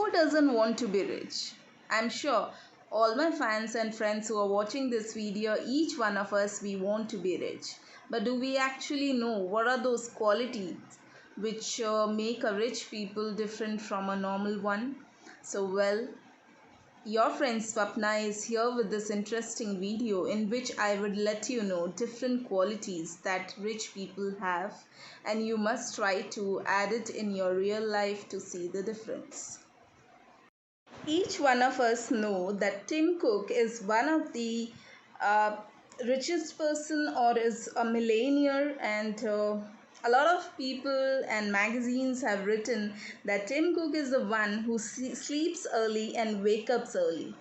Who doesn't want to be rich? I'm sure all my fans and friends who are watching this video, each one of us, we want to be rich. But do we actually know what are those qualities which make a rich people different from a normal one? Your friend Swapna is here with this interesting video in which I would let you know different qualities that rich people have, and you must try to add it in your real life to see the difference. Each one of us know that Tim Cook is one of the uh, richest person or is a millionaire, and a lot of people and magazines have written that Tim Cook is the one who sleeps early and wakes up early.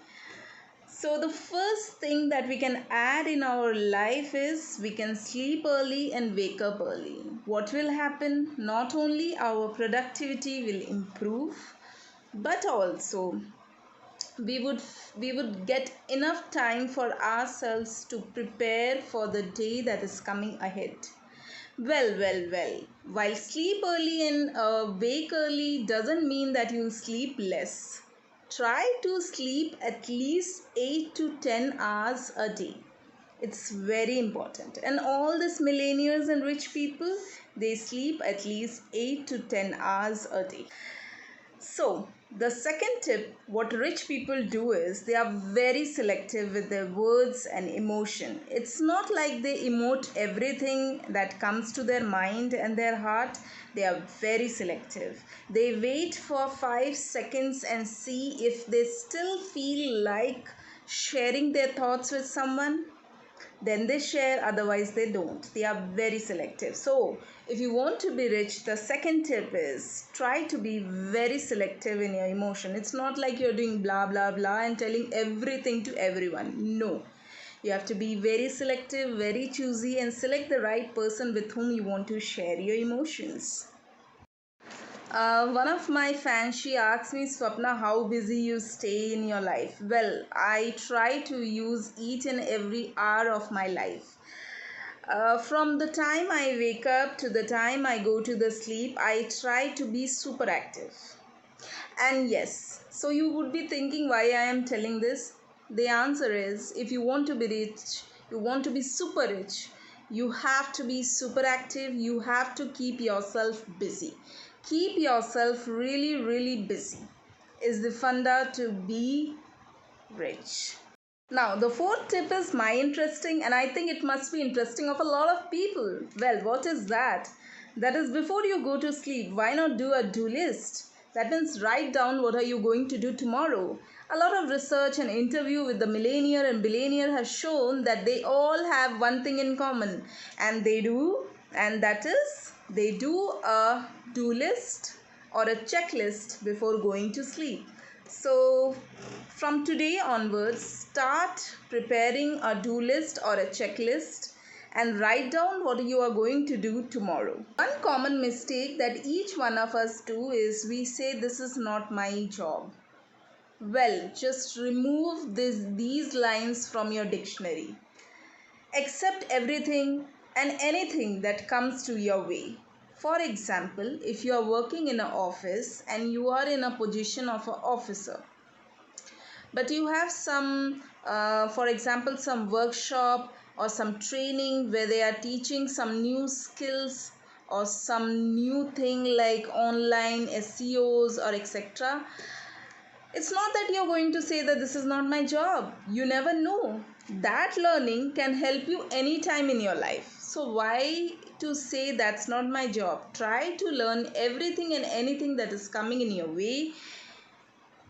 So the first thing that we can add in our life is we can sleep early and wake up early. What will happen? Not only our productivity will improve, but also we would get enough time for ourselves to prepare for the day that is coming ahead. Well, while sleep early and wake early doesn't mean that you'll sleep less. Try to sleep at least 8 to 10 hours a day. It's very important. And all these millionaires and rich people, they sleep at least 8 to 10 hours a day. So, the second tip, what rich people do is they are very selective with their words and emotion. It's not like they emote everything that comes to their mind and their heart. They are very selective. They wait for 5 seconds and see if they still feel like sharing their thoughts with someone, then they share, otherwise they don't. They are very selective. So if you want to be rich, the second tip is try to be very selective in your emotion. It's not like you're doing blah blah blah and telling everything to everyone. No, you have to be very selective, very choosy, and select the right person with whom you want to share your emotions. One of my fans, she asked me, Swapna, how busy you stay in your life? Well, I try to use each and every hour of my life. From the time I wake up to the time I go to the sleep, I try to be super active. And yes, so you would be thinking why I am telling this. The answer is if you want to be rich, you want to be super rich, you have to be super active, you have to keep yourself busy. Keep yourself really busy is the funda to be rich. Now, the fourth tip is my interesting, and I think it must be interesting of a lot of people. Well, what is that? That is, before you go to sleep, why not do a do list? That means write down what are you going to do tomorrow. A lot of research and interview with the millionaire and billionaire has shown that they all have one thing in common, and that is they do a do list or a checklist before going to sleep. So from today onwards, start preparing a do list or a checklist and write down what you are going to do tomorrow. One common mistake that each one of us do is we say this is not my job. Well, just remove these lines from your dictionary. Accept everything and anything that comes to your way. For example, if you are working in an office and you are in a position of an officer, but you have some, for example, some workshop or some training where they are teaching some new skills or some new thing like online SEOs or etc. It's not that you're going to say that this is not my job. You never know. That learning can help you anytime in your life. So why to say that's not my job? Try to learn everything and anything that is coming in your way.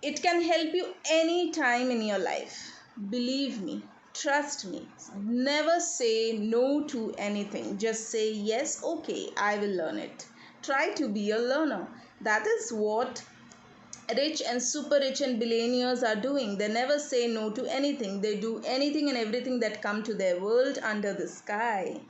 It can help you anytime in your life. Believe me, trust me. Never say no to anything. Just say yes, okay, I will learn it. Try to be a learner. That is what rich and super rich and billionaires are doing. They never say no to anything. They do anything and everything that come to their world under the sky.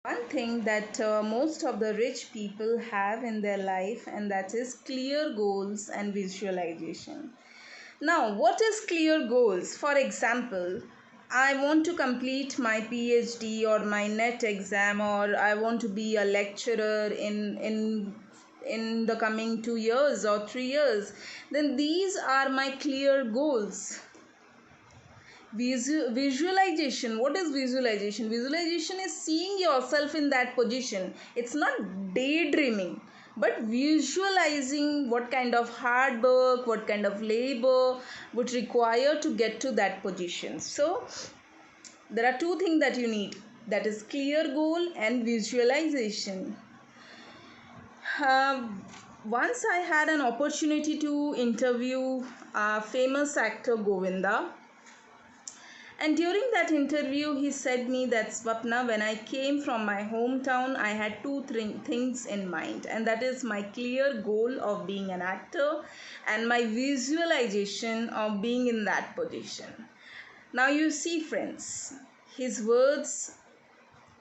One thing that most of the rich people have in their life, and that is clear goals and visualization. Now, what is clear goals? For example, I want to complete my PhD or my NET exam, or I want to be a lecturer in in the coming 2 years or 3 years, then these are my clear goals. Visualization. What is visualization? Visualization is seeing yourself in that position. It's not daydreaming, but visualizing what kind of hard work, what kind of labor would require to get to that position. So there are two things that you need, that is clear goal and visualization. Once I had an opportunity to interview a famous actor Govinda, and during that interview, he said me that Swapna, when I came from my hometown, I had two things in mind, and that is my clear goal of being an actor and my visualization of being in that position. Now, you see, friends, his words,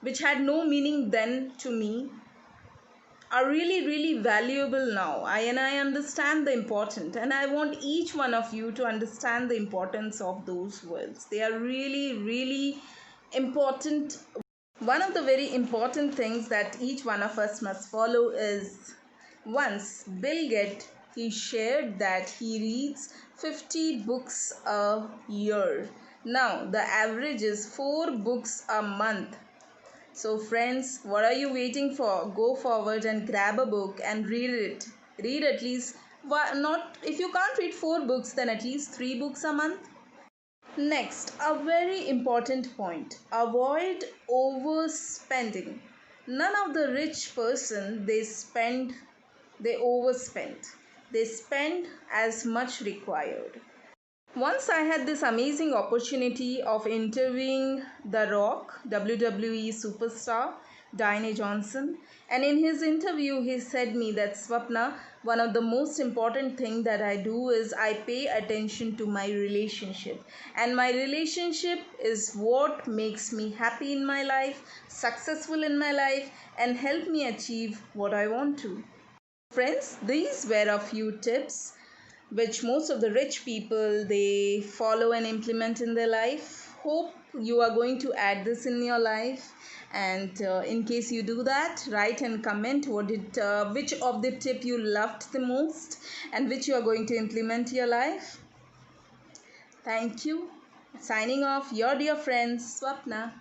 which had no meaning then to me, are really valuable now. I understand the important, and I want each one of you to understand the importance of those words. They are really important. One of the very important things that each one of us must follow is, once Bill Gates, he shared that he reads 50 books a year. Now the average is 4 books a month. So, friends, what are you waiting for? Go forward and grab a book and read it. Read at least, not if you can't read 4 books, then at least 3 books a month. Next, a very important point, avoid overspending. None of the rich person they overspend. They spend as much required. Once I had this amazing opportunity of interviewing The Rock, WWE superstar, Dwayne Johnson, and in his interview he said me that Swapna, one of the most important thing that I do is I pay attention to my relationship, and my relationship is what makes me happy in my life, successful in my life, and help me achieve what I want to. Friends, these were a few tips which most of the rich people they follow and implement in their life. Hope you are going to add this in your life, and in case you do that, write and comment which of the tip you loved the most and which you are going to implement in your life. Thank you. Signing off, your dear friend Swapna.